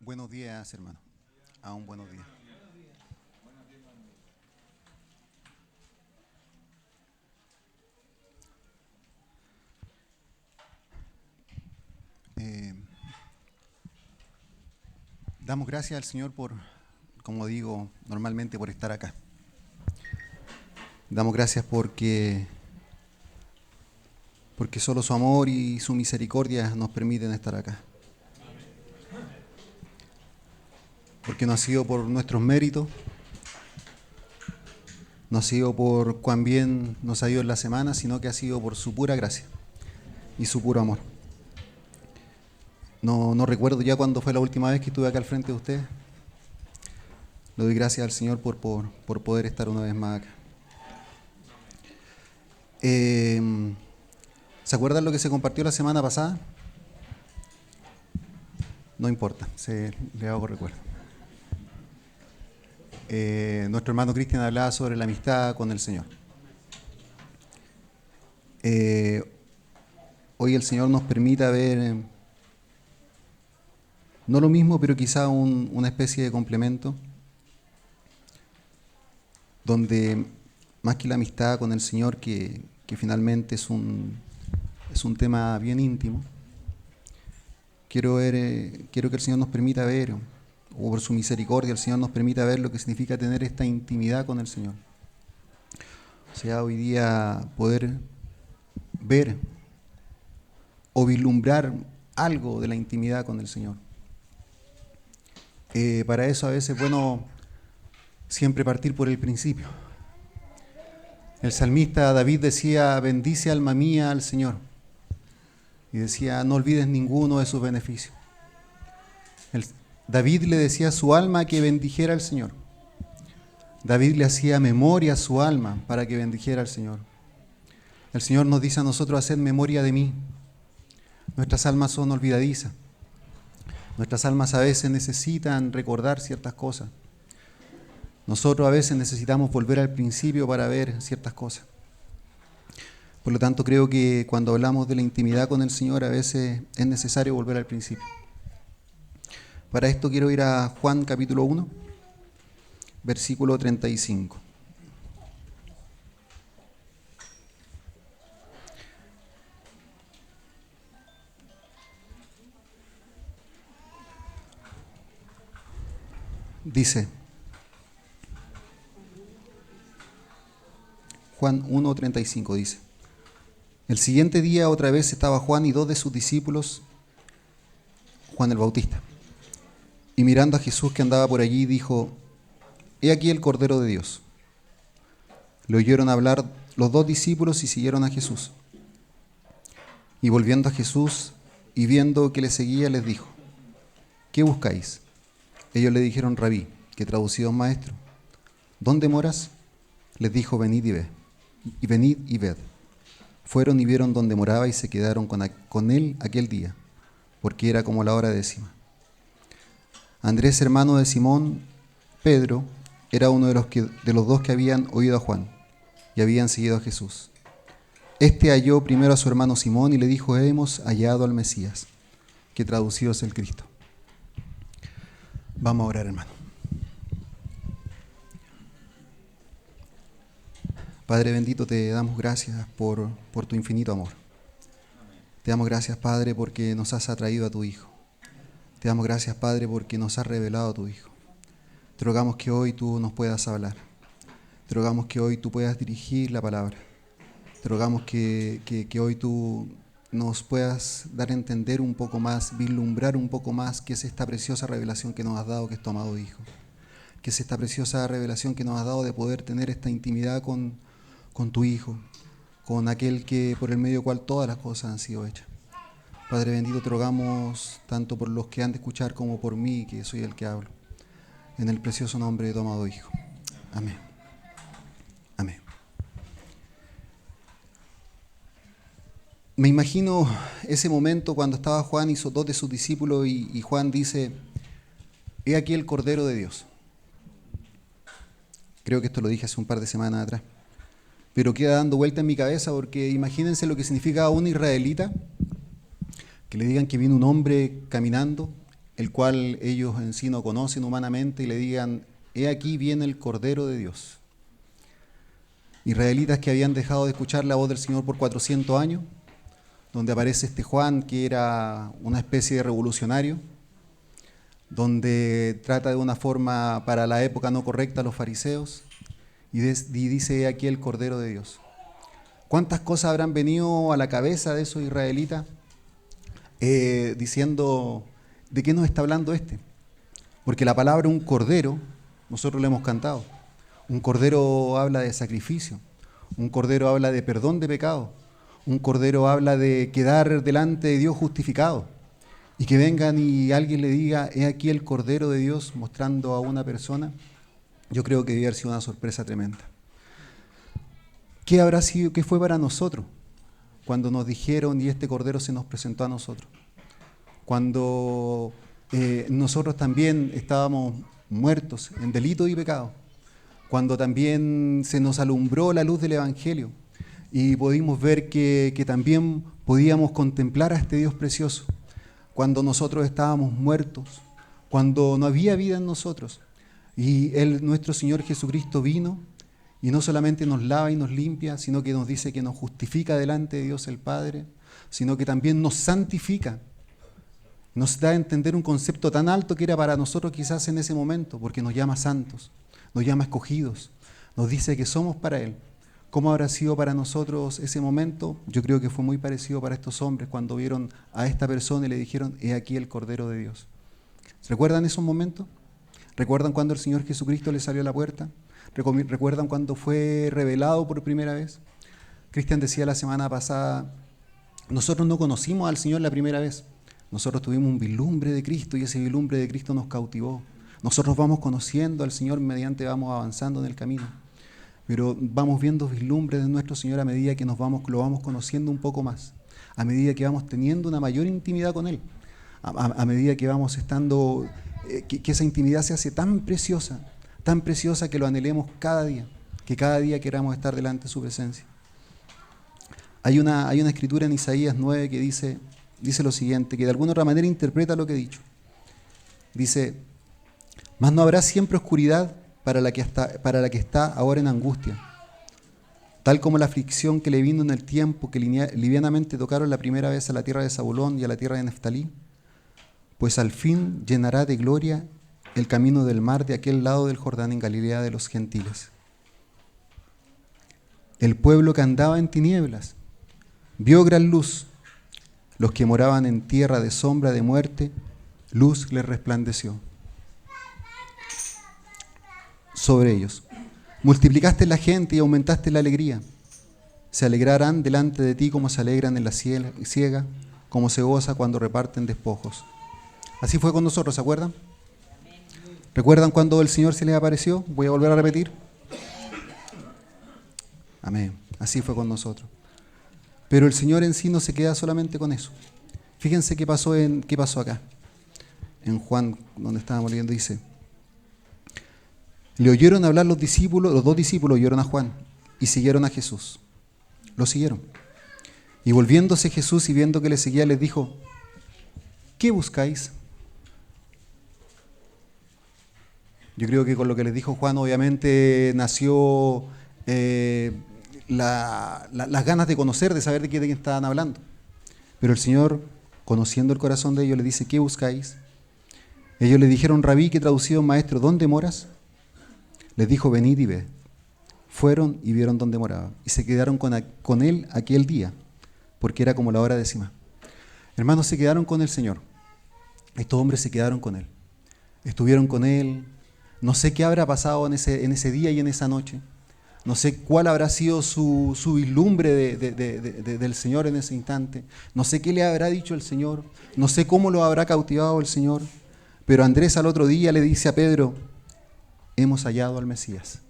Buenos días, hermano. Aún buenos días. Eh, Damos gracias al Señor por, como digo, normalmente por estar acá. Damos gracias porque solo su amor y su misericordia nos permiten estar acá. Porque no ha sido por nuestros méritos, no ha sido por cuán bien nos ha ido en la semana, sino que ha sido por su pura gracia y su puro amor. No recuerdo ya cuándo fue la última vez que estuve acá al frente de ustedes. Le doy gracias al Señor por poder estar una vez más acá. ¿Se acuerdan lo que se compartió la semana pasada? No importa, le hago recuerdo. Nuestro hermano Cristian hablaba sobre la amistad con el Señor. Hoy el Señor nos permita ver, no lo mismo, pero quizá una especie de complemento, donde más que la amistad con el Señor, que finalmente es un tema bien íntimo, quiero que el Señor nos permita ver, o por su misericordia el Señor nos permita ver lo que significa tener esta intimidad con el Señor. O sea, hoy día poder ver o vislumbrar algo de la intimidad con el Señor. Para eso a veces es bueno siempre partir por el principio. El salmista David decía: bendice alma mía al Señor. Y decía: no olvides ninguno de sus beneficios. David le decía a su alma que bendijera al Señor. David le hacía memoria a su alma para que bendijera al Señor. El Señor nos dice a nosotros: haced memoria de mí. Nuestras almas son olvidadizas. Nuestras almas a veces necesitan recordar ciertas cosas. Nosotros a veces necesitamos volver al principio para ver ciertas cosas. Por lo tanto, creo que cuando hablamos de la intimidad con el Señor, a veces es necesario volver al principio. Para esto quiero ir a Juan capítulo 1, versículo 35. Dice, Juan 1:35 dice: el siguiente día otra vez estaba Juan y dos de sus discípulos, Juan el Bautista. Y mirando a Jesús que andaba por allí, dijo: he aquí el Cordero de Dios. Le oyeron hablar los dos discípulos y siguieron a Jesús. Y volviendo a Jesús y viendo que le seguía, les dijo: ¿qué buscáis? Ellos le dijeron: Rabí, que traducido es maestro. ¿Dónde moras? Les dijo: venid y ved. Fueron y vieron dónde moraba y se quedaron con él aquel día, porque era como la hora 10. Andrés, hermano de Simón Pedro, era uno de los dos que habían oído a Juan y habían seguido a Jesús. Este halló primero a su hermano Simón y le dijo: hemos hallado al Mesías, que traducido es el Cristo. Vamos a orar, hermano. Padre bendito, te damos gracias por tu infinito amor. Te damos gracias, Padre, porque nos has atraído a tu Hijo. Te damos gracias, Padre, porque nos has revelado a tu Hijo. Te rogamos que hoy tú nos puedas hablar. Te rogamos que hoy tú puedas dirigir la palabra. Te rogamos que hoy tú nos puedas dar a entender un poco más, vislumbrar un poco más qué es esta preciosa revelación que nos has dado, que es tu amado Hijo. Qué es esta preciosa revelación que nos has dado de poder tener esta intimidad con tu Hijo, con aquel que por el medio del cual todas las cosas han sido hechas. Padre bendito, te rogamos tanto por los que han de escuchar como por mí, que soy el que hablo, en el precioso nombre de tu amado Hijo. Amén. Amén. Me imagino ese momento cuando estaba Juan y sus dos de sus discípulos y Juan dice: he aquí el Cordero de Dios. Creo que esto lo dije hace un par de semanas atrás, pero queda dando vuelta en mi cabeza porque imagínense lo que significa a un israelita que le digan que viene un hombre caminando el cual ellos en sí no conocen humanamente, y le digan: he aquí viene el Cordero de Dios. Israelitas que habían dejado de escuchar la voz del Señor por 400 años, donde aparece este Juan, que era una especie de revolucionario, donde trata de una forma para la época no correcta a los fariseos, y dice: he aquí el Cordero de Dios. ¿Cuántas cosas habrán venido a la cabeza de esos israelitas diciendo: ¿de qué nos está hablando este? Porque la palabra un cordero, nosotros lo hemos cantado. Un cordero habla de sacrificio, un cordero habla de perdón de pecado, un cordero habla de quedar delante de Dios justificado. Y que vengan y alguien le diga: he aquí el Cordero de Dios, mostrando a una persona, yo creo que debe haber sido una sorpresa tremenda. ¿Qué habrá sido, qué fue para nosotros cuando nos dijeron y este Cordero se nos presentó a nosotros? Cuando nosotros también estábamos muertos en delito y pecado, cuando también se nos alumbró la luz del Evangelio y pudimos ver que también podíamos contemplar a este Dios precioso, cuando nosotros estábamos muertos, cuando no había vida en nosotros, y nuestro Señor Jesucristo vino y no solamente nos lava y nos limpia, sino que nos dice que nos justifica delante de Dios el Padre, sino que también nos santifica. Nos da a entender un concepto tan alto que era para nosotros quizás en ese momento, porque nos llama santos, nos llama escogidos, nos dice que somos para Él. ¿Cómo habrá sido para nosotros ese momento? Yo creo que fue muy parecido para estos hombres cuando vieron a esta persona y le dijeron: he aquí el Cordero de Dios. ¿Recuerdan esos momentos? ¿Recuerdan cuando el Señor Jesucristo le salió a la puerta? ¿Recuerdan cuando fue revelado por primera vez? Cristian decía la semana pasada: nosotros no conocimos al Señor la primera vez. Nosotros tuvimos un vislumbre de Cristo y ese vislumbre de Cristo nos cautivó. Nosotros vamos conociendo al Señor mediante vamos avanzando en el camino. Pero vamos viendo vislumbres de nuestro Señor a medida que lo vamos conociendo un poco más, a medida que vamos teniendo una mayor intimidad con Él, a medida que vamos estando, que esa intimidad se hace tan preciosa que lo anhelemos cada día, que cada día queramos estar delante de su presencia. Hay una escritura en Isaías 9 que dice lo siguiente, que de alguna otra manera interpreta lo que he dicho. Dice: mas no habrá siempre oscuridad para la que está ahora en angustia, tal como la aflicción que le vino en el tiempo que livianamente tocaron la primera vez a la tierra de Zabulón y a la tierra de Neftalí, pues al fin llenará de gloria el camino del mar de aquel lado del Jordán en Galilea de los gentiles. El pueblo que andaba en tinieblas vio gran luz, los que moraban en tierra de sombra de muerte, luz les resplandeció sobre ellos. Multiplicaste la gente y aumentaste la alegría. Se alegrarán delante de ti como se alegran en la siega, como se goza cuando reparten despojos. Así fue con nosotros, ¿se acuerdan? ¿Recuerdan cuando el Señor se les apareció? Voy a volver a repetir. Amén. Así fue con nosotros. Pero el Señor en sí no se queda solamente con eso. Fíjense qué pasó acá. En Juan, donde estábamos leyendo, dice: le oyeron hablar los dos discípulos oyeron a Juan y siguieron a Jesús. Lo siguieron. Y volviéndose Jesús y viendo que le seguía, les dijo: ¿qué buscáis? Yo creo que con lo que les dijo Juan obviamente nació las ganas de conocer, de saber de quién estaban hablando. Pero el Señor, conociendo el corazón de ellos, le dice: ¿qué buscáis? Ellos le dijeron: Rabí, que traducido maestro, ¿dónde moras? Les dijo: venid y ved. Fueron y vieron dónde moraba, y se quedaron con él aquel día, porque era como la hora décima. Hermanos, se quedaron con el Señor. Estos hombres se quedaron con Él. Estuvieron con Él. No sé qué habrá pasado en ese día y en esa noche. No sé cuál habrá sido su vislumbre del Señor en ese instante. No sé qué le habrá dicho el Señor. No sé cómo lo habrá cautivado el Señor. Pero Andrés al otro día le dice a Pedro: hemos hallado al Mesías.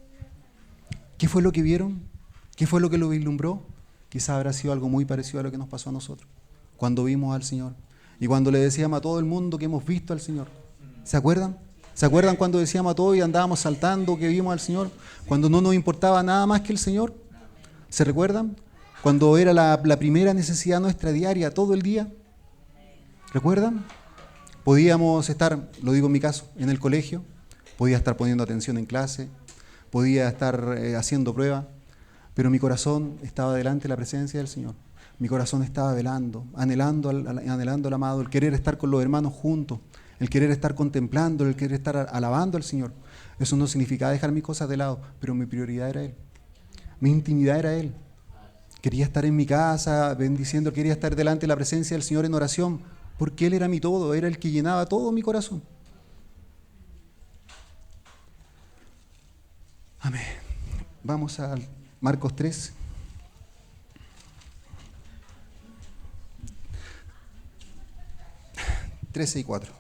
¿Qué fue lo que vieron? ¿Qué fue lo que lo vislumbró? Quizás habrá sido algo muy parecido a lo que nos pasó a nosotros cuando vimos al Señor. Y cuando le decíamos a todo el mundo que hemos visto al Señor. ¿Se acuerdan? ¿Se acuerdan cuando decíamos a todos y andábamos saltando que vimos al Señor? Cuando no nos importaba nada más que el Señor. ¿Se recuerdan? Cuando era la primera necesidad nuestra diaria, todo el día. ¿Recuerdan? Podíamos estar, lo digo en mi caso, en el colegio, podía estar poniendo atención en clase, podía estar haciendo pruebas, pero mi corazón estaba delante de la presencia del Señor. Mi corazón estaba velando, anhelando al amado, el querer estar con los hermanos juntos, el querer estar contemplando, el querer estar alabando al Señor. Eso no significaba dejar mis cosas de lado, pero mi prioridad era Él. Mi intimidad era Él. Quería estar en mi casa bendiciendo, quería estar delante de la presencia del Señor en oración, porque Él era mi todo, era el que llenaba todo mi corazón. Amén. Vamos a Marcos 3. ...13 y 4.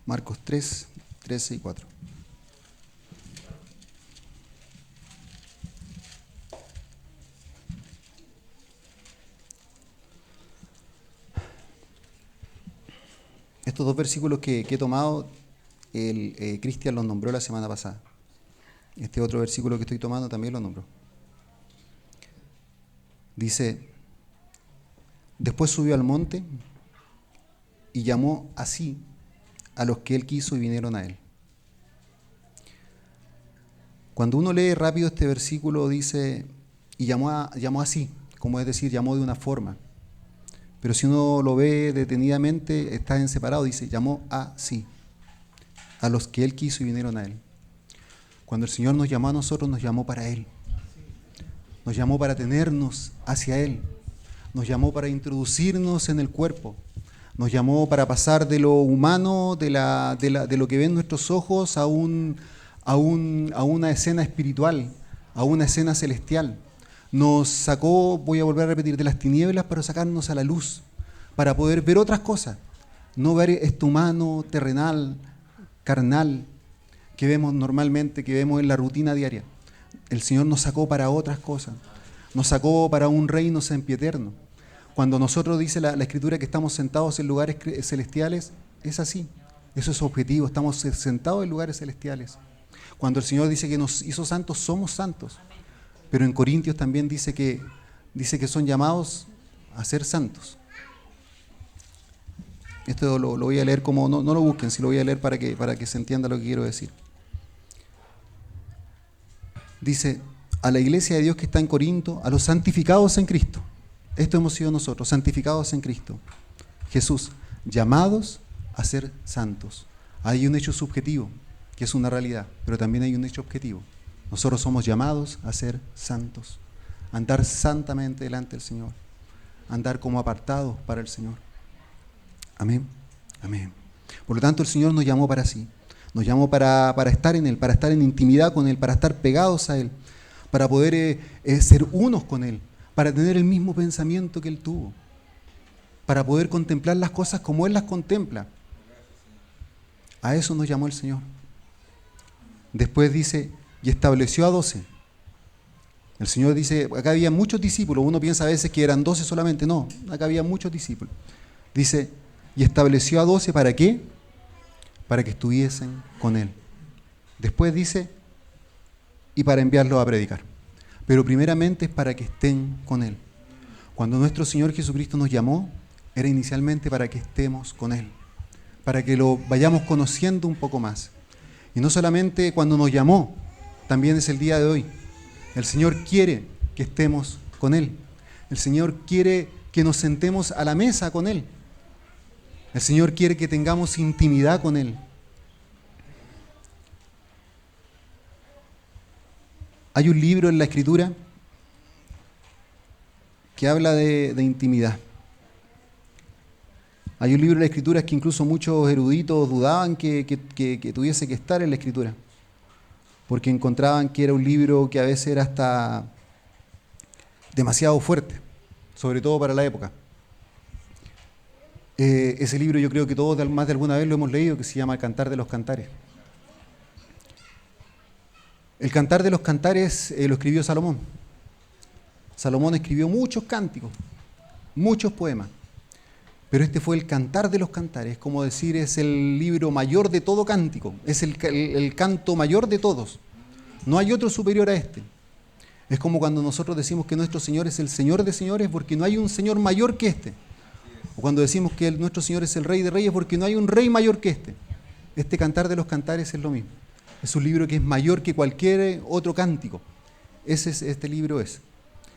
Marcos 3, 13 y 4. Estos dos versículos que he tomado, Cristian los nombró la semana pasada. Este otro versículo que estoy tomando también lo nombró. Dice, después subió al monte y llamó así a los que él quiso y vinieron a él. Cuando uno lee rápido este versículo dice, y llamó así, como es decir, llamó de una forma. Pero si uno lo ve detenidamente, está en separado, dice, llamó así, a los que él quiso y vinieron a él. Cuando el Señor nos llamó a nosotros, nos llamó para Él. Nos llamó para tenernos hacia Él. Nos llamó para introducirnos en el cuerpo. Nos llamó para pasar de lo humano, de lo que ven nuestros ojos, a una escena espiritual, a una escena celestial. Nos sacó, voy a volver a repetir, de las tinieblas para sacarnos a la luz, para poder ver otras cosas. No ver esto humano, terrenal, carnal, que vemos normalmente, que vemos en la rutina diaria. El Señor nos sacó para otras cosas. Nos sacó para un reino sempiterno. Cuando nosotros dice la Escritura que estamos sentados en lugares celestiales, es así. Eso es objetivo, estamos sentados en lugares celestiales. Cuando el Señor dice que nos hizo santos, somos santos. Pero en Corintios también dice que son llamados a ser santos. Esto lo voy a leer como, no lo busquen, si lo voy a leer para que se entienda lo que quiero decir. Dice, a la iglesia de Dios que está en Corinto, a los santificados en Cristo. Esto hemos sido nosotros, santificados en Cristo. Jesús, llamados a ser santos. Hay un hecho subjetivo, que es una realidad, pero también hay un hecho objetivo. Nosotros somos llamados a ser santos, a andar santamente delante del Señor, a andar como apartados para el Señor. Amén, amén. Por lo tanto, el Señor nos llamó para sí. Nos llamó para estar en Él, para estar en intimidad con Él, para estar pegados a Él, para poder ser unos con Él, para tener el mismo pensamiento que Él tuvo, para poder contemplar las cosas como Él las contempla. A eso nos llamó el Señor. Después dice, y estableció a 12. El Señor dice, acá había muchos discípulos, uno piensa a veces que eran 12 solamente, no, acá había muchos discípulos. Dice, y estableció a 12, ¿para qué? Para que estuviesen con Él. Después dice, y para enviarlos a predicar. Pero primeramente es para que estén con Él. Cuando nuestro Señor Jesucristo nos llamó, era inicialmente para que estemos con Él, para que lo vayamos conociendo un poco más. Y no solamente cuando nos llamó, también es el día de hoy. El Señor quiere que estemos con Él. El Señor quiere que nos sentemos a la mesa con Él. El Señor quiere que tengamos intimidad con Él. Hay un libro en la Escritura que habla de intimidad. Hay un libro en la Escritura que incluso muchos eruditos dudaban que tuviese que estar en la Escritura, porque encontraban que era un libro que a veces era hasta demasiado fuerte, sobre todo para la época. Ese libro yo creo que todos más de alguna vez lo hemos leído, que se llama El Cantar de los Cantares. El Cantar de los Cantares lo escribió Salomón. Salomón escribió muchos cánticos, muchos poemas, pero este fue el Cantar de los Cantares, es como decir, es el libro mayor de todo cántico, es el canto mayor de todos. No hay otro superior a este. Es como cuando nosotros decimos que nuestro Señor es el Señor de señores porque no hay un Señor mayor que este. O cuando decimos que nuestro Señor es el Rey de reyes porque no hay un Rey mayor que este. Este Cantar de los Cantares es lo mismo. Es un libro que es mayor que cualquier otro cántico. Este libro es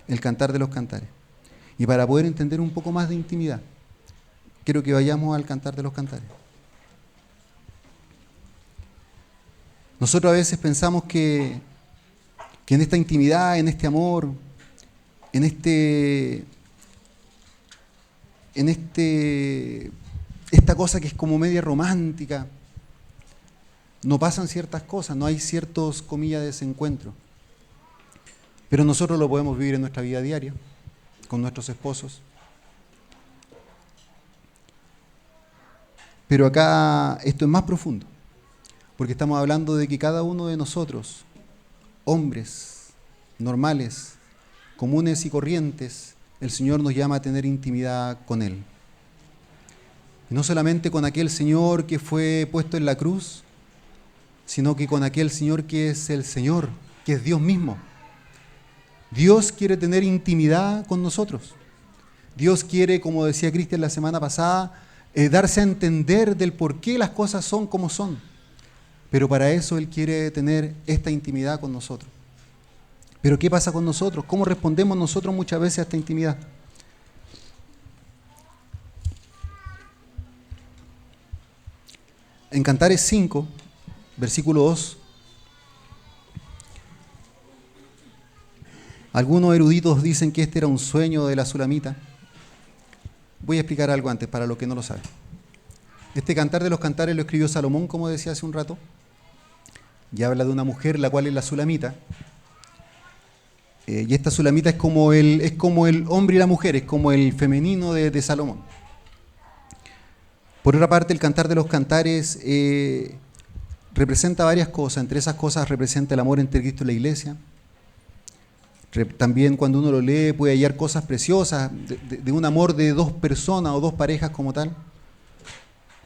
el Cantar de los Cantares. Y para poder entender un poco más de intimidad, quiero que vayamos al Cantar de los Cantares. Nosotros a veces pensamos que en esta intimidad, en este amor, en esta cosa que es como media romántica, no pasan ciertas cosas, no hay ciertos, comillas, desencuentros. Pero nosotros lo podemos vivir en nuestra vida diaria, con nuestros esposos. Pero acá esto es más profundo, porque estamos hablando de que cada uno de nosotros, hombres normales, comunes y corrientes, el Señor nos llama a tener intimidad con Él. Y no solamente con aquel Señor que fue puesto en la cruz, sino que con aquel Señor que es el Señor, que es Dios mismo. Dios quiere tener intimidad con nosotros. Dios quiere, como decía Cristian la semana pasada, darse a entender del por qué las cosas son como son. Pero para eso Él quiere tener esta intimidad con nosotros. Pero ¿qué pasa con nosotros? ¿Cómo respondemos nosotros muchas veces a esta intimidad? En Cantares 5, versículo 2, algunos eruditos dicen que este era un sueño de la Sulamita. Voy a explicar algo antes para los que no lo saben. Este Cantar de los Cantares lo escribió Salomón, como decía hace un rato, y habla de una mujer, la cual es la Sulamita. Y esta Sulamita es como el hombre y la mujer, es como el femenino de Salomón. Por otra parte, el Cantar de los Cantares representa varias cosas. Entre esas cosas representa el amor entre Cristo y la Iglesia. También cuando uno lo lee puede hallar cosas preciosas de un amor de dos personas o dos parejas como tal.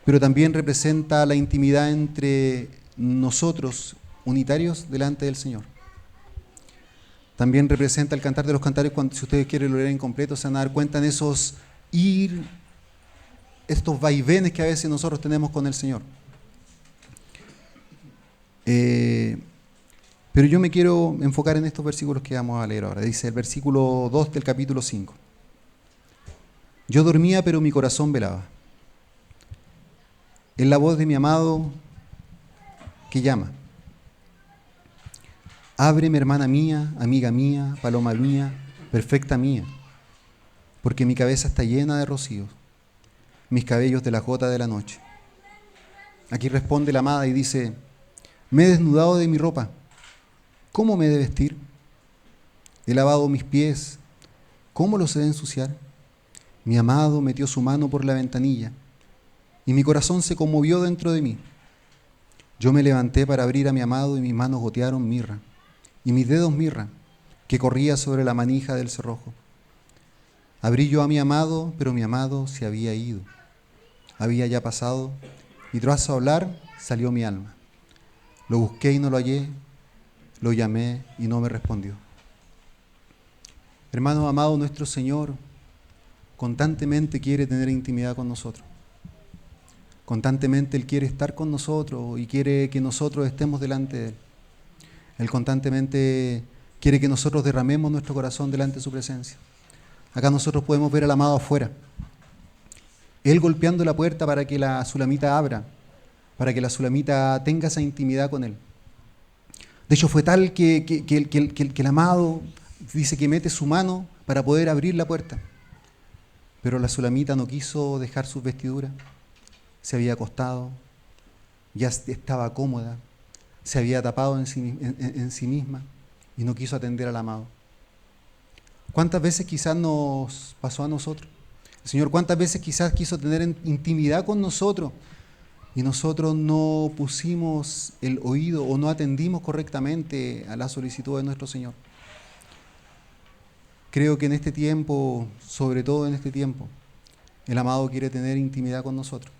Pero también representa la intimidad entre nosotros, unitarios, delante del Señor. También representa el Cantar de los Cantares, cuando, si ustedes quieren lo leer en completo, se van a dar cuenta en estos vaivenes que a veces nosotros tenemos con el Señor. Pero yo me quiero enfocar en estos versículos que vamos a leer ahora. Dice el versículo 2 del capítulo 5. Yo dormía, pero mi corazón velaba. Es la voz de mi amado que llama. Ábreme, hermana mía, amiga mía, paloma mía, perfecta mía, porque mi cabeza está llena de rocío, mis cabellos de la gota de la noche. Aquí responde la amada y dice, me he desnudado de mi ropa, ¿cómo me he de vestir? He lavado mis pies, ¿cómo los he de ensuciar? Mi amado metió su mano por la ventanilla, y mi corazón se conmovió dentro de mí. Yo me levanté para abrir a mi amado y mis manos gotearon mirra, y mis dedos mirra, que corría sobre la manija del cerrojo. Abrí yo a mi amado, pero mi amado se había ido. Había ya pasado, y tras hablar salió mi alma. Lo busqué y no lo hallé, lo llamé y no me respondió. Hermanos amados, nuestro Señor constantemente quiere tener intimidad con nosotros. Constantemente Él quiere estar con nosotros y quiere que nosotros estemos delante de Él. Él constantemente quiere que nosotros derramemos nuestro corazón delante de su presencia. Acá nosotros podemos ver al amado afuera. Él golpeando la puerta para que la Sulamita abra, para que la Sulamita tenga esa intimidad con Él. De hecho, fue tal que el amado dice que mete su mano para poder abrir la puerta. Pero la Sulamita no quiso dejar sus vestiduras. Se había acostado, ya estaba cómoda, se había tapado en sí misma y no quiso atender al amado. ¿Cuántas veces quizás nos pasó a nosotros? El Señor, ¿cuántas veces quizás quiso tener intimidad con nosotros y nosotros no pusimos el oído o no atendimos correctamente a la solicitud de nuestro Señor? Creo que en este tiempo, sobre todo en este tiempo, el amado quiere tener intimidad con nosotros.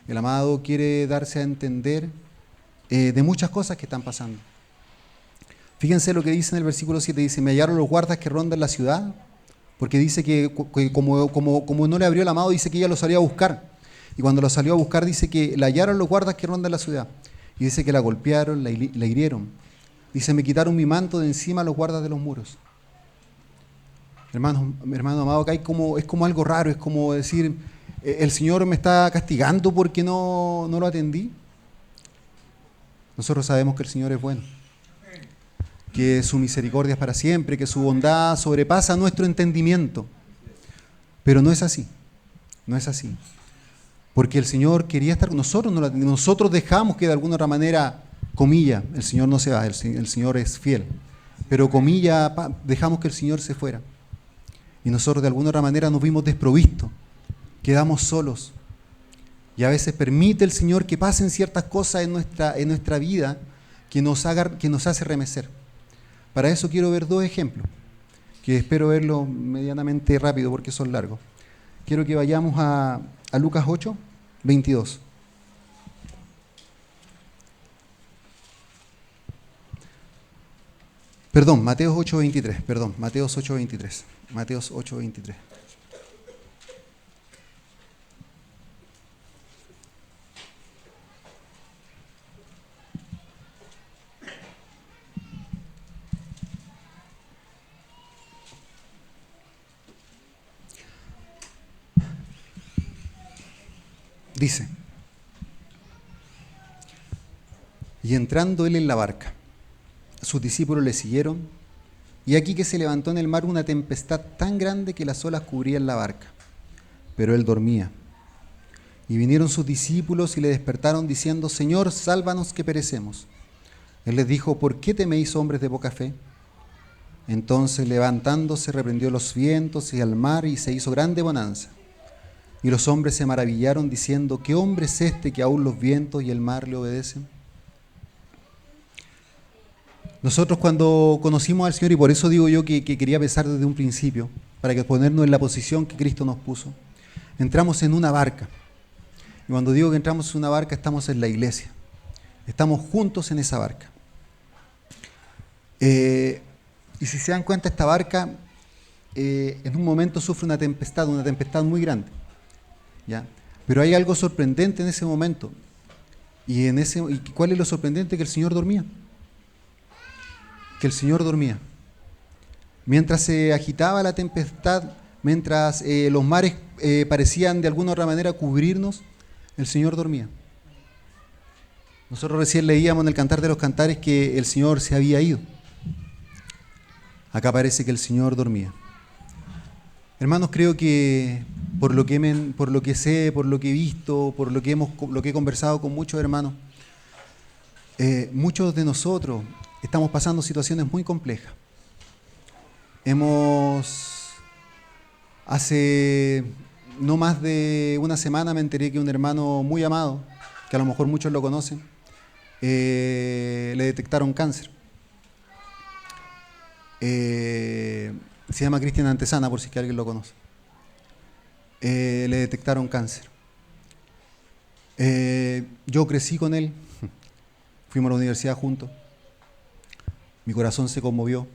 El amado quiere darse a entender de muchas cosas que están pasando. Fíjense lo que dice en el versículo 7, dice, me hallaron los guardas que rondan la ciudad, porque dice que como no le abrió el amado, dice que ella lo salió a buscar. Y cuando lo salió a buscar, dice que la hallaron los guardas que rondan la ciudad. Y dice que la golpearon, la hirieron. Dice, me quitaron mi manto de encima los guardas de los muros. Hermano amado, acá es como algo raro, es como decir, el Señor me está castigando porque no lo atendí. Nosotros sabemos que el Señor es bueno, que su misericordia es para siempre, que su bondad sobrepasa nuestro entendimiento. Pero no es así, no es así. Porque el Señor quería estar con nosotros, no lo atendimos. Nosotros dejamos que de alguna otra manera, comilla, el Señor no se va, el Señor es fiel. Pero comilla, dejamos que el Señor se fuera. Y nosotros de alguna otra manera nos vimos desprovistos, quedamos solos. Y a veces permite el Señor que pasen ciertas cosas en nuestra vida que nos hace remecer. Para eso quiero ver dos ejemplos, que espero verlos medianamente rápido porque son largos. Quiero que vayamos a Lucas 8, 22. Perdón, Mateos 8, 23. Perdón, Mateos 8, 23. Mateos 8, 23. Dice, y entrando él en la barca, sus discípulos le siguieron, y aquí que se levantó en el mar una tempestad tan grande que las olas cubrían la barca, pero él dormía. Y vinieron sus discípulos y le despertaron diciendo, Señor, sálvanos que perecemos. Él les dijo, ¿por qué teméis, hombres de poca fe? Entonces levantándose reprendió los vientos y al mar y se hizo grande bonanza. Y los hombres se maravillaron diciendo, ¿qué hombre es este que aún los vientos y el mar le obedecen? Nosotros cuando conocimos al Señor, y por eso digo yo que quería pensar desde un principio, para que ponernos en la posición que Cristo nos puso, entramos en una barca. Y cuando digo que entramos en una barca, estamos en la iglesia. Estamos juntos en esa barca. Y si se dan cuenta, esta barca en un momento sufre una tempestad muy grande. ¿Ya? Pero hay algo sorprendente en ese momento. ¿Y cuál es lo sorprendente? Que el Señor dormía. Que el Señor dormía. Mientras se agitaba la tempestad, mientras los mares parecían de alguna otra manera cubrirnos, el Señor dormía. Nosotros recién leíamos en el Cantar de los Cantares que el Señor se había ido. Acá parece que el Señor dormía. Hermanos, creo que por lo que sé, por lo que he visto, por lo que he conversado con muchos hermanos, muchos de nosotros estamos pasando situaciones muy complejas. Hace no más de una semana me enteré que un hermano muy amado, que a lo mejor muchos lo conocen, le detectaron cáncer. Se llama Cristian Antesana, por si es que alguien lo conoce. Le detectaron cáncer. Yo crecí con él, fuimos a la universidad juntos, mi corazón se conmovió,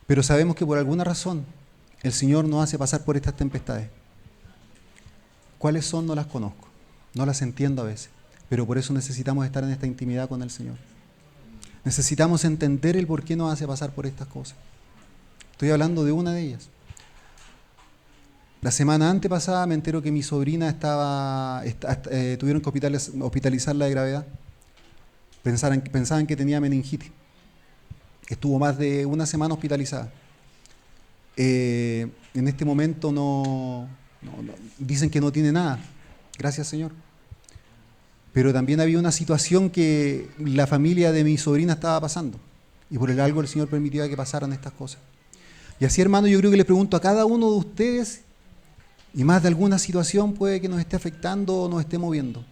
pero sabemos que por alguna razón el Señor nos hace pasar por estas tempestades. ¿Cuáles son? No las conozco, no las entiendo a veces, pero por eso necesitamos estar en esta intimidad con el Señor. Necesitamos entender el por qué nos hace pasar por estas cosas. Estoy hablando de una de ellas. La semana antepasada me entero que mi sobrina tuvieron que hospitalizarla de gravedad. Pensaban que tenía meningitis. Estuvo más de una semana hospitalizada. En este momento dicen que no tiene nada. Gracias, Señor. Pero también había una situación que la familia de mi sobrina estaba pasando. Y por algo el Señor permitió que pasaran estas cosas. Y así, hermano, yo creo que le pregunto a cada uno de ustedes, y más de alguna situación puede que nos esté afectando o nos esté moviendo.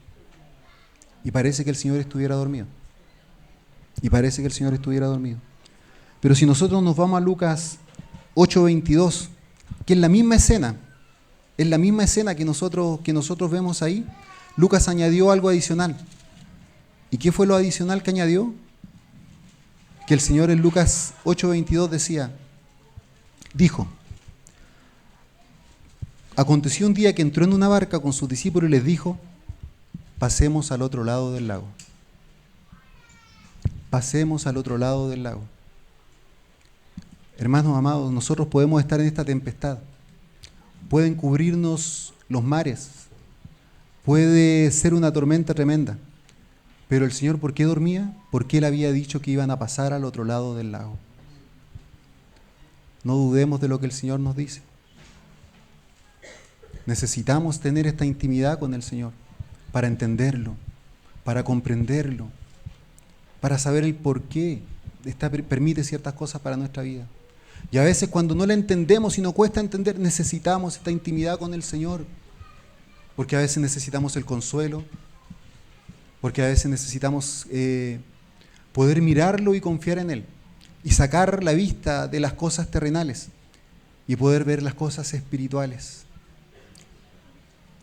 Y parece que el Señor estuviera dormido. Pero si nosotros nos vamos a Lucas 8:22, que es la misma escena que nosotros vemos ahí, Lucas añadió algo adicional. ¿Y qué fue lo adicional que añadió? que el Señor en Lucas 8:22 dijo, aconteció un día que entró en una barca con sus discípulos y les dijo, pasemos al otro lado del lago. Pasemos al otro lado del lago. Hermanos amados, nosotros podemos estar en esta tempestad. Pueden cubrirnos los mares. Puede ser una tormenta tremenda. Pero el Señor, ¿por qué dormía? Porque Él había dicho que iban a pasar al otro lado del lago. No dudemos de lo que el Señor nos dice. Necesitamos tener esta intimidad con el Señor para entenderlo, para comprenderlo, para saber el por qué permite ciertas cosas para nuestra vida. Y a veces cuando no la entendemos y nos cuesta entender, necesitamos esta intimidad con el Señor, porque a veces necesitamos el consuelo, porque a veces necesitamos poder mirarlo y confiar en Él, y sacar la vista de las cosas terrenales y poder ver las cosas espirituales.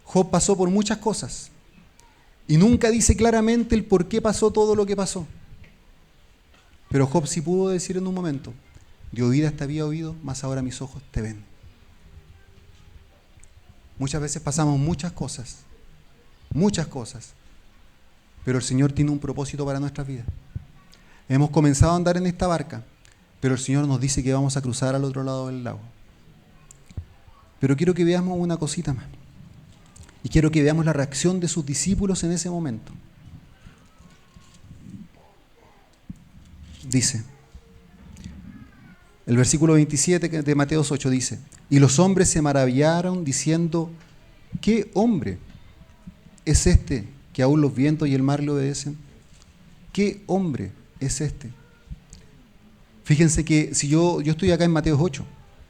Job pasó por muchas cosas y nunca dice claramente el por qué pasó todo lo que pasó. Pero Job sí pudo decir en un momento, de oídas te había oído, mas ahora mis ojos te ven. Muchas veces pasamos muchas cosas, pero el Señor tiene un propósito para nuestras vidas. Hemos comenzado a andar en esta barca, pero el Señor nos dice que vamos a cruzar al otro lado del lago. Pero quiero que veamos una cosita más. Y quiero que veamos la reacción de sus discípulos en ese momento. Dice, el versículo 27 de Mateo 8 dice, y los hombres se maravillaron diciendo, ¿qué hombre es este que aún los vientos y el mar le obedecen? ¿Qué hombre es este? Fíjense que si yo estoy acá en Mateo 8,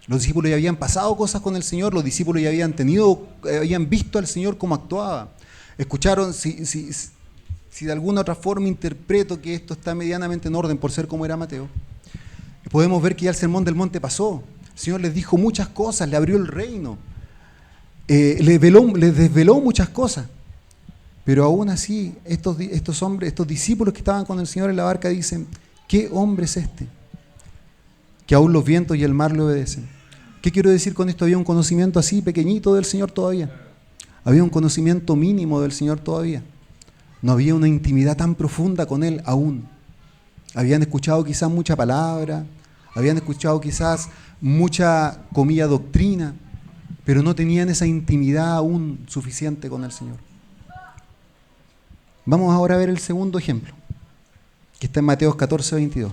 los discípulos ya habían pasado cosas con el Señor, los discípulos ya habían visto al Señor cómo actuaba. Escucharon, si de alguna otra forma interpreto que esto está medianamente en orden por ser como era Mateo, podemos ver que ya el sermón del monte pasó. El Señor les dijo muchas cosas, le abrió el reino, les desveló muchas cosas. Pero aún así, estos discípulos que estaban con el Señor en la barca dicen, ¿qué hombre es este? Que aún los vientos y el mar le obedecen. ¿Qué quiero decir con esto? Había un conocimiento así pequeñito del Señor todavía. Había un conocimiento mínimo del Señor todavía. No había una intimidad tan profunda con Él aún. Habían escuchado quizás mucha palabra, habían escuchado quizás mucha, comilla, doctrina, pero no tenían esa intimidad aún suficiente con el Señor. Vamos ahora a ver el segundo ejemplo, que está en Mateo 14:22.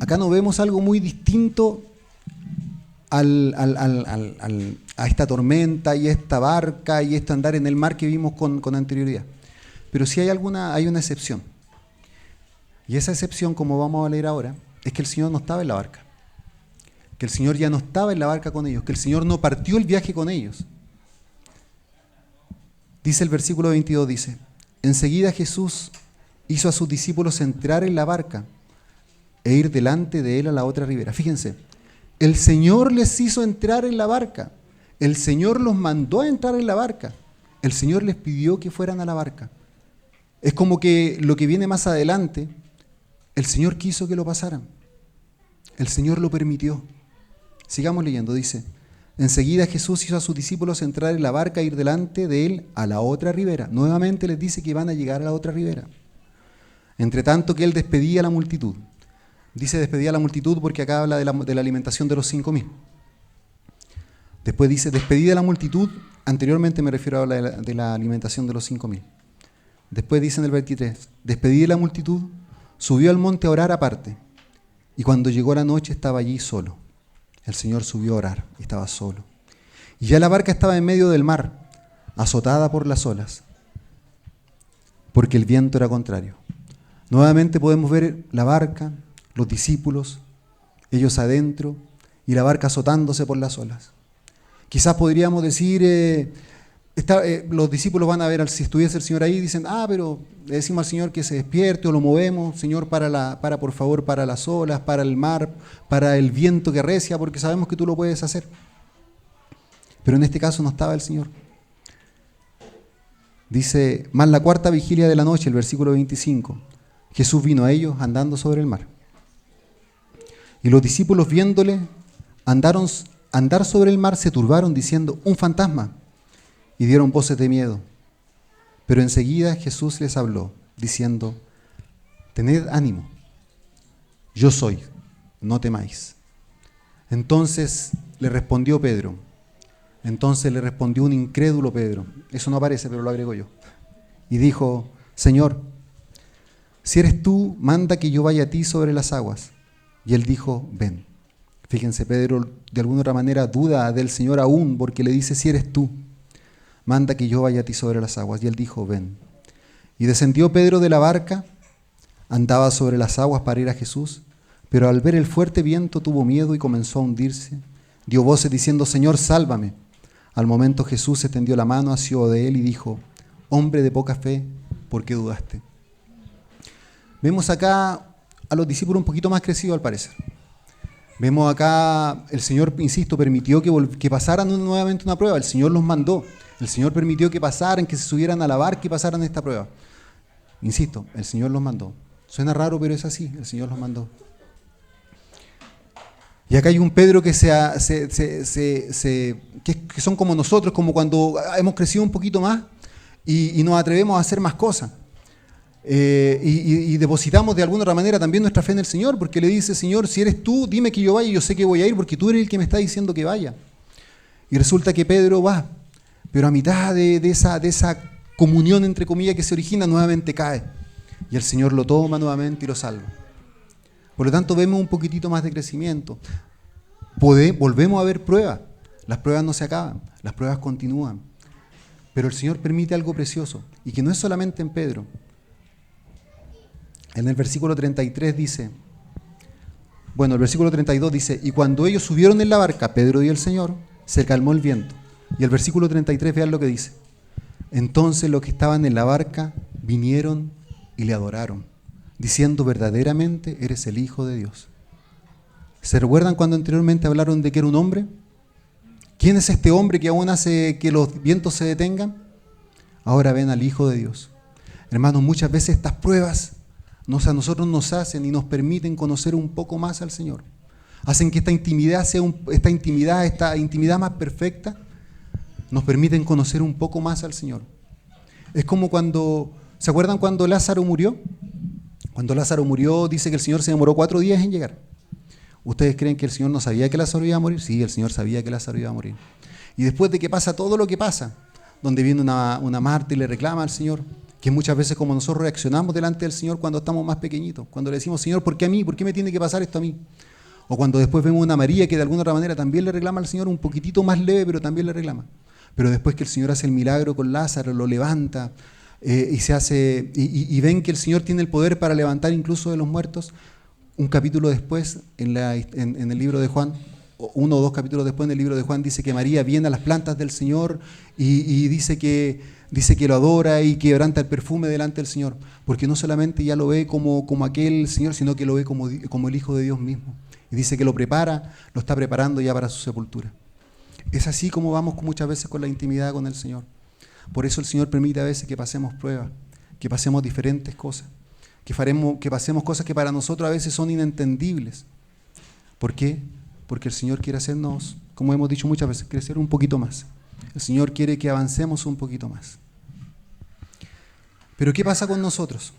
Acá no vemos algo muy distinto a esta tormenta y esta barca y este andar en el mar que vimos con anterioridad. Pero sí hay una excepción. Y esa excepción, como vamos a leer ahora, es que el Señor no estaba en la barca. Que el Señor ya no estaba en la barca con ellos, que el Señor no partió el viaje con ellos. Dice el versículo 22, dice, enseguida Jesús hizo a sus discípulos entrar en la barca e ir delante de Él a la otra ribera. Fíjense, el Señor les hizo entrar en la barca. El Señor los mandó a entrar en la barca. El Señor les pidió que fueran a la barca. Es como que lo que viene más adelante, el Señor quiso que lo pasaran. El Señor lo permitió. Sigamos leyendo, dice, enseguida Jesús hizo a sus discípulos entrar en la barca e ir delante de Él a la otra ribera. Nuevamente les dice que van a llegar a la otra ribera. Entre tanto que Él despedía a la multitud. Dice despedía a la multitud porque acá habla de la alimentación de los 5,000. Después dice despedida a la multitud, anteriormente me refiero a hablar de la alimentación de los 5,000. Después dice en el 23, despedida de la multitud, subió al monte a orar aparte. Y cuando llegó la noche estaba allí solo. El Señor subió a orar y estaba solo. Y ya la barca estaba en medio del mar, azotada por las olas, porque el viento era contrario. Nuevamente podemos ver la barca, los discípulos, ellos adentro, y la barca azotándose por las olas. Quizás podríamos decir, los discípulos van a ver, si estuviese el Señor ahí, dicen, pero le decimos al Señor que se despierte o lo movemos, Señor, por favor, para las olas, para el mar, para el viento que arrecia, porque sabemos que tú lo puedes hacer. Pero en este caso no estaba el Señor. Dice, más la cuarta vigilia de la noche, el versículo 25, Jesús vino a ellos andando sobre el mar. Y los discípulos viéndole andar sobre el mar se turbaron diciendo, un fantasma, y dieron voces de miedo. Pero enseguida Jesús les habló, diciendo, tened ánimo, yo soy, no temáis. Entonces le respondió un incrédulo Pedro, eso no aparece, pero lo agrego yo, y dijo, Señor, si eres tú, manda que yo vaya a ti sobre las aguas. Y él dijo, ven. Fíjense, Pedro de alguna otra manera duda del Señor aún, porque le dice, si eres tú, manda que yo vaya a ti sobre las aguas. Y él dijo, ven. Y descendió Pedro de la barca, andaba sobre las aguas para ir a Jesús, pero al ver el fuerte viento tuvo miedo y comenzó a hundirse. Dio voces diciendo, Señor, sálvame. Al momento Jesús extendió la mano, asió de él y dijo, hombre de poca fe, ¿por qué dudaste? Vemos acá a los discípulos un poquito más crecidos al parecer. Vemos acá, el Señor, insisto, permitió que pasaran nuevamente una prueba. El Señor los mandó. El Señor permitió que pasaran, que se subieran a la barca y pasaran esta prueba. Insisto, el Señor los mandó. Suena raro, pero es así, el Señor los mandó. Y acá hay un Pedro que son como nosotros, como cuando hemos crecido un poquito más y nos atrevemos a hacer más cosas. Y depositamos de alguna otra manera también nuestra fe en el Señor, porque le dice, Señor, si eres tú, dime que yo vaya, yo sé que voy a ir, porque tú eres el que me está diciendo que vaya. Y resulta que Pedro va, pero a mitad de esa comunión, entre comillas, que se origina, nuevamente cae. Y el Señor lo toma nuevamente y lo salva. Por lo tanto, vemos un poquitito más de crecimiento. Volvemos a ver pruebas. Las pruebas no se acaban, las pruebas continúan. Pero el Señor permite algo precioso, y que no es solamente en Pedro. En el versículo 33 dice, el versículo 32 dice, y cuando ellos subieron en la barca, Pedro y el Señor, se calmó el viento. Y el versículo 33, vean lo que dice. Entonces los que estaban en la barca vinieron y le adoraron, diciendo, verdaderamente eres el Hijo de Dios. ¿Se recuerdan cuando anteriormente hablaron de que era un hombre? ¿Quién es este hombre que aún hace que los vientos se detengan? Ahora ven al Hijo de Dios. Hermanos, muchas veces estas pruebas a nosotros nos hacen y nos permiten conocer un poco más al Señor. Hacen que esta intimidad más perfecta, nos permiten conocer un poco más al Señor. Es como ¿se acuerdan cuando Lázaro murió? Cuando Lázaro murió, dice que el Señor se demoró 4 días en llegar. ¿Ustedes creen que el Señor no sabía que Lázaro iba a morir? Sí, el Señor sabía que Lázaro iba a morir. Y después de que pasa todo lo que pasa, donde viene una Marta y le reclama al Señor, que muchas veces como nosotros reaccionamos delante del Señor cuando estamos más pequeñitos, cuando le decimos, Señor, ¿por qué a mí? ¿Por qué me tiene que pasar esto a mí? O cuando después vemos una María que de alguna otra manera también le reclama al Señor, un poquitito más leve, pero también le reclama. Pero después que el Señor hace el milagro con Lázaro, lo levanta, y ven que el Señor tiene el poder para levantar incluso de los muertos, un capítulo después, en el libro de Juan, 1 o 2 capítulos después en el libro de Juan, dice que María viene a las plantas del Señor y dice que lo adora y quebranta el perfume delante del Señor, porque no solamente ya lo ve como aquel Señor, sino que lo ve como el Hijo de Dios mismo. Y dice que lo está preparando ya para su sepultura. Es así como vamos muchas veces con la intimidad con el Señor. Por eso el Señor permite a veces que pasemos pruebas, que pasemos diferentes cosas, que pasemos cosas que para nosotros a veces son inentendibles. ¿Por qué? Porque el Señor quiere hacernos, como hemos dicho muchas veces, crecer un poquito más. El Señor quiere que avancemos un poquito más. Pero ¿qué pasa con nosotros?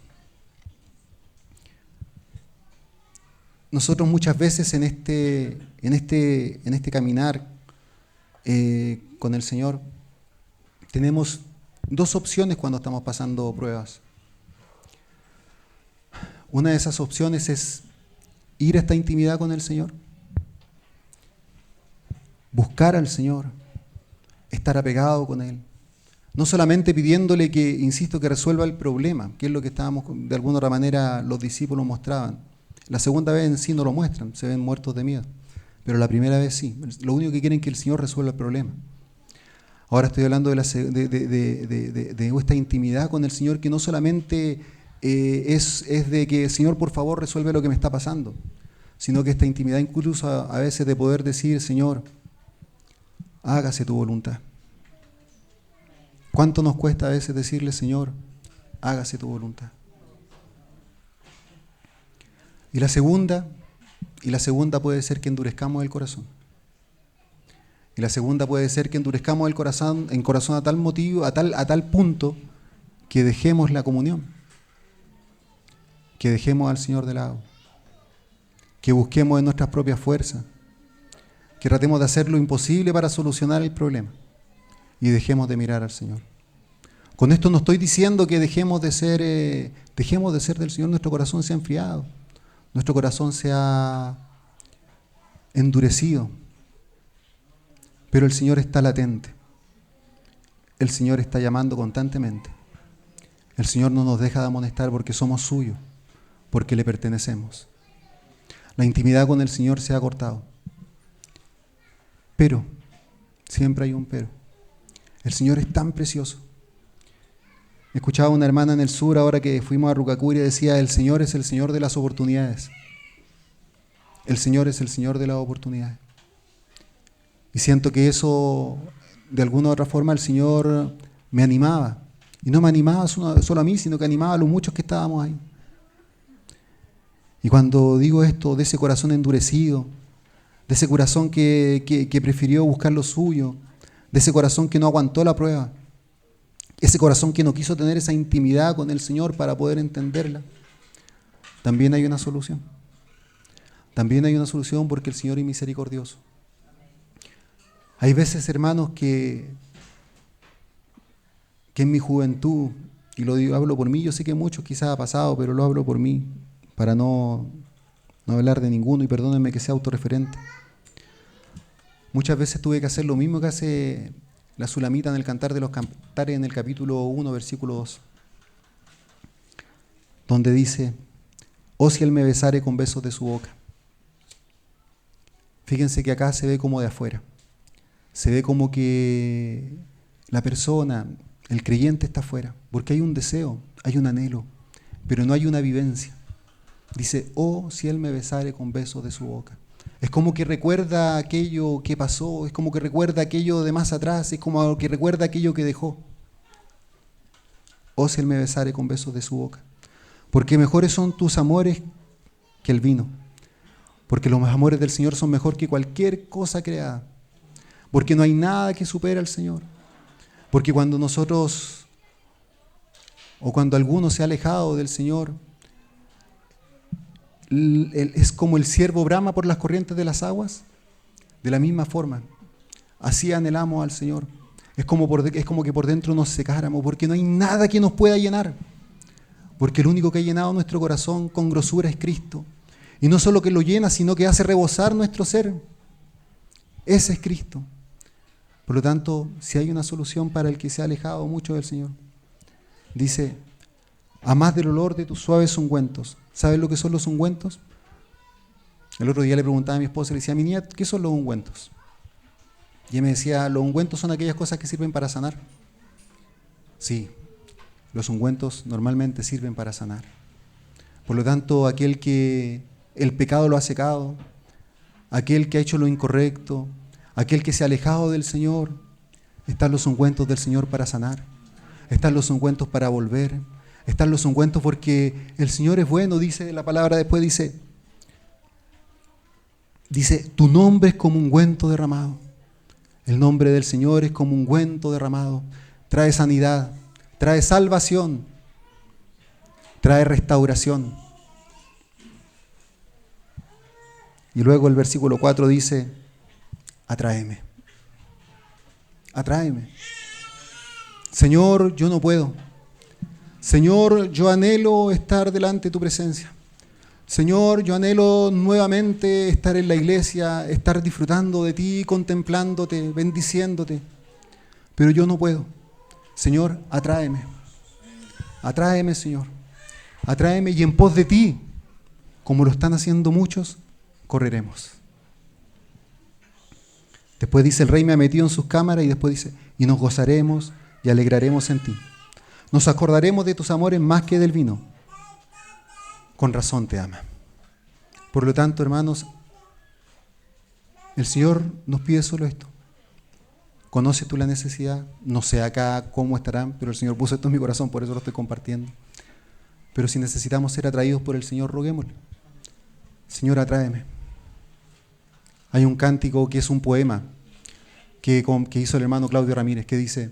Nosotros muchas veces en este caminar con el Señor tenemos 2 opciones cuando estamos pasando pruebas. Una de esas opciones es ir a esta intimidad con el Señor, buscar al Señor, estar apegado con Él. No solamente pidiéndole que, insisto, que resuelva el problema, que es lo que estábamos, de alguna otra manera, los discípulos mostraban. La segunda vez en sí no lo muestran, se ven muertos de miedo. Pero la primera vez sí. Lo único que quieren es que el Señor resuelva el problema. Ahora estoy hablando de esta intimidad con el Señor, que no solamente es de que, Señor, por favor, resuelve lo que me está pasando, sino que esta intimidad incluso a veces de poder decir, Señor, hágase tu voluntad. ¿Cuánto nos cuesta a veces decirle, Señor, hágase tu voluntad? Y la segunda puede ser que endurezcamos el corazón. Y la segunda puede ser que endurezcamos el corazón, a tal motivo, a tal punto que dejemos la comunión, que dejemos al Señor de lado, que busquemos en nuestras propias fuerzas, que tratemos de hacer lo imposible para solucionar el problema y dejemos de mirar al Señor. Con esto no estoy diciendo que dejemos de ser del Señor, nuestro corazón se ha enfriado, nuestro corazón se ha endurecido, pero el Señor está latente, el Señor está llamando constantemente, el Señor no nos deja de amonestar porque somos suyos, porque le pertenecemos. La intimidad con el Señor se ha cortado, pero, siempre hay un pero, el Señor es tan precioso. Escuchaba una hermana en el sur ahora que fuimos a Rucacuri y decía, el Señor es el Señor de las oportunidades. El Señor es el Señor de las oportunidades. Y siento que eso, de alguna u otra forma, el Señor me animaba. Y no me animaba solo a mí, sino que animaba a los muchos que estábamos ahí. Y cuando digo esto, de ese corazón endurecido, de ese corazón que prefirió buscar lo suyo, de ese corazón que no aguantó la prueba, ese corazón que no quiso tener esa intimidad con el Señor para poder entenderla, también hay una solución. También hay una solución porque el Señor es misericordioso. Hay veces, hermanos, que en mi juventud, y lo digo, hablo por mí, yo sé que muchos quizás ha pasado, pero lo hablo por mí, para no hablar de ninguno, y perdónenme que sea autorreferente. Muchas veces tuve que hacer lo mismo que hace la Sulamita en el Cantar de los Cantares, en el capítulo 1, versículo 2, donde dice, oh si él me besare con besos de su boca. Fíjense que acá se ve como de afuera. Se ve como que la persona, el creyente está afuera, porque hay un deseo, hay un anhelo, pero no hay una vivencia. Dice, oh, si él me besare con besos de su boca. Es como que recuerda aquello que pasó, es como que recuerda aquello de más atrás, es como que recuerda aquello que dejó. Oh, si él me besare con besos de su boca. Porque mejores son tus amores que el vino. Porque los amores del Señor son mejor que cualquier cosa creada. Porque no hay nada que supere al Señor. Porque cuando nosotros, o cuando alguno se ha alejado del Señor, es como el ciervo brama por las corrientes de las aguas. De la misma forma, así anhelamos al Señor. Es como que por dentro nos secáramos, porque no hay nada que nos pueda llenar. Porque el único que ha llenado nuestro corazón con grosura es Cristo. Y no solo que lo llena, sino que hace rebosar nuestro ser. Ese es Cristo. Por lo tanto, si hay una solución para el que se ha alejado mucho del Señor, dice, a más del olor de tus suaves ungüentos. ¿Sabes lo que son los ungüentos? El otro día le preguntaba a mi esposa, le decía, mi niña, ¿qué son los ungüentos? Y ella me decía, los ungüentos son aquellas cosas que sirven para sanar. Sí, los ungüentos normalmente sirven para sanar. Por lo tanto, aquel que el pecado lo ha secado, aquel que ha hecho lo incorrecto, aquel que se ha alejado del Señor, están los ungüentos del Señor para sanar, están los ungüentos para volver, están los ungüentos porque el Señor es bueno, dice la palabra después, dice, tu nombre es como un ungüento derramado. El nombre del Señor es como un ungüento derramado. Trae sanidad, trae salvación, trae restauración. Y luego el versículo 4 dice, atráeme. Atráeme. Señor, yo no puedo. Señor, yo anhelo estar delante de tu presencia. Señor, yo anhelo nuevamente estar en la iglesia, estar disfrutando de ti, contemplándote, bendiciéndote. Pero yo no puedo. Señor, atráeme. Atráeme, Señor. Atráeme y en pos de ti, como lo están haciendo muchos, correremos. Después dice, el Rey me ha metido en sus cámaras y después dice, y nos gozaremos y alegraremos en ti. Nos acordaremos de tus amores más que del vino. Con razón te ama. Por lo tanto, hermanos, el Señor nos pide solo esto. ¿Conoces tú la necesidad? No sé acá cómo estarán, pero el Señor puso esto en mi corazón, por eso lo estoy compartiendo. Pero si necesitamos ser atraídos por el Señor, roguémosle. Señor, atráeme. Hay un cántico que es un poema que hizo el hermano Claudio Ramírez, que dice: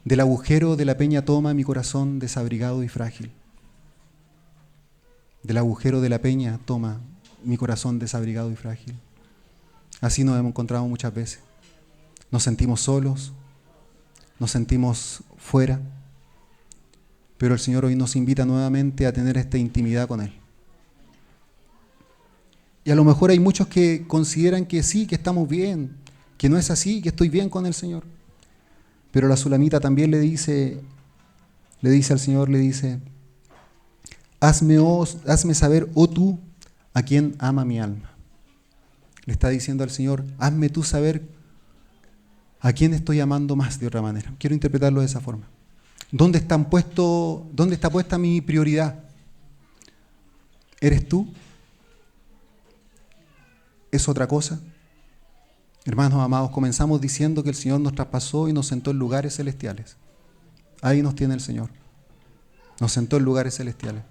del agujero de la peña toma mi corazón desabrigado y frágil. Del agujero de la peña toma mi corazón desabrigado y frágil. Así nos hemos encontrado muchas veces. Nos sentimos solos, nos sentimos fuera, pero el Señor hoy nos invita nuevamente a tener esta intimidad con Él. Y a lo mejor hay muchos que consideran que sí, que estamos bien, que no es así, que estoy bien con el Señor. Pero la sulamita también le dice al Señor, le dice: hazme saber, oh tú, a quién ama mi alma. Le está diciendo al Señor: hazme tú saber a quién estoy amando más de otra manera. Quiero interpretarlo de esa forma. ¿Dónde está puesta mi prioridad? ¿Eres tú? ¿Es otra cosa? Hermanos amados, comenzamos diciendo que el Señor nos traspasó y nos sentó en lugares celestiales. Ahí nos tiene el Señor. Nos sentó en lugares celestiales.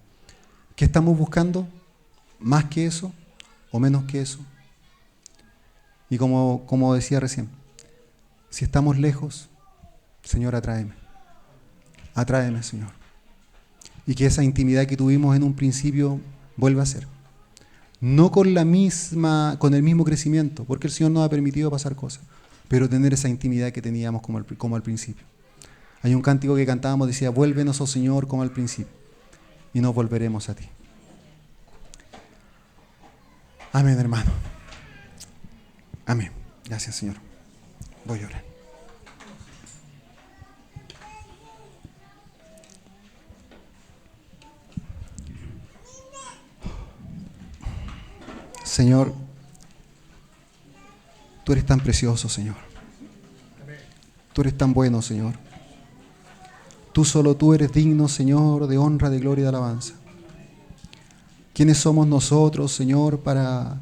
¿Qué estamos buscando? ¿Más que eso o menos que eso? Y como decía recién, si estamos lejos, Señor, atráeme. Atráeme, Señor. Y que esa intimidad que tuvimos en un principio vuelva a ser. No con el mismo crecimiento, porque el Señor nos ha permitido pasar cosas, pero tener esa intimidad que teníamos como al principio. Hay un cántico que cantábamos, decía: vuélvenos, oh Señor, como al principio, y nos volveremos a ti. Amén, hermano. Amén. Gracias, Señor. Voy a orar. Señor, tú eres tan precioso, Señor. Tú eres tan bueno, Señor. Solo tú eres digno, Señor, de honra, de gloria y de alabanza. ¿Quiénes somos nosotros, Señor, para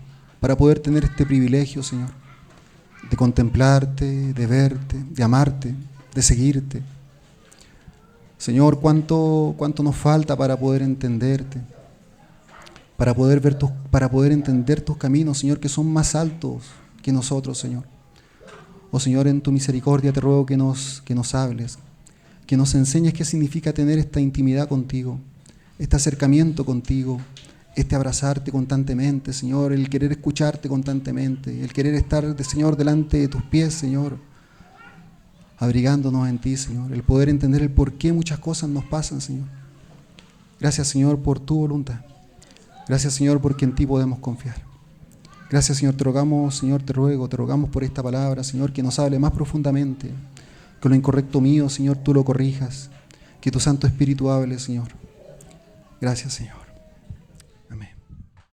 poder tener este privilegio, Señor? De contemplarte, de verte, de amarte, de seguirte. Señor, cuánto nos falta para poder entenderte, para poder entender tus caminos, Señor, que son más altos que nosotros, Señor. Oh Señor, en tu misericordia te ruego que nos hables, que nos enseñes qué significa tener esta intimidad contigo, este acercamiento contigo, este abrazarte constantemente, Señor, el querer escucharte constantemente, el querer estar, Señor, delante de tus pies, Señor, abrigándonos en ti, Señor, el poder entender el por qué muchas cosas nos pasan, Señor. Gracias, Señor, por tu voluntad. Gracias, Señor, porque en ti podemos confiar. Gracias, Señor, te rogamos, Señor, te rogamos por esta palabra, Señor, que nos hable más profundamente, que lo incorrecto mío, Señor, tú lo corrijas, que tu Santo Espíritu hable, Señor. Gracias, Señor.